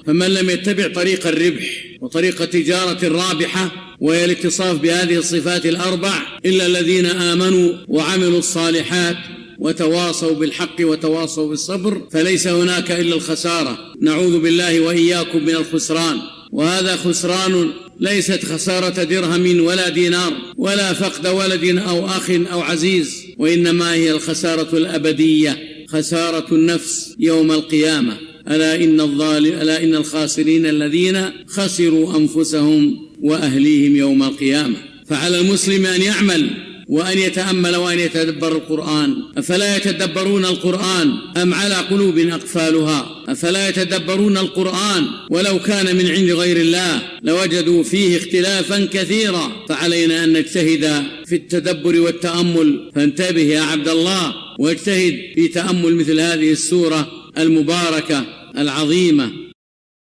فمن لم يتبع طريق الربح وطريق التجارة الرابحة وهي الاتصاف بهذه الصفات الأربع إلا الذين آمنوا وعملوا الصالحات وتواصوا بالحق وتواصوا بالصبر فليس هناك إلا الخسارة. نعوذ بالله وإياكم من الخسران، وهذا خسران ليست خسارة درهم ولا دينار ولا فقد ولد أو أخ أو عزيز، وإنما هي الخسارة الأبدية، خسارة النفس يوم القيامة. ألا إن الخاسرين الذين خسروا أنفسهم وأهليهم يوم القيامة. فعلى المسلم أن يعمل وأن يتأمل وأن يتدبر القرآن. أفلا يتدبرون القرآن أم على قلوب أقفالها؟ أفلا يتدبرون القرآن ولو كان من عند غير الله لوجدوا فيه اختلافا كثيرا. فعلينا أن نجتهد في التدبر والتأمل، فانتبه يا عبد الله واجتهد في تأمل مثل هذه السورة المباركة العظيمة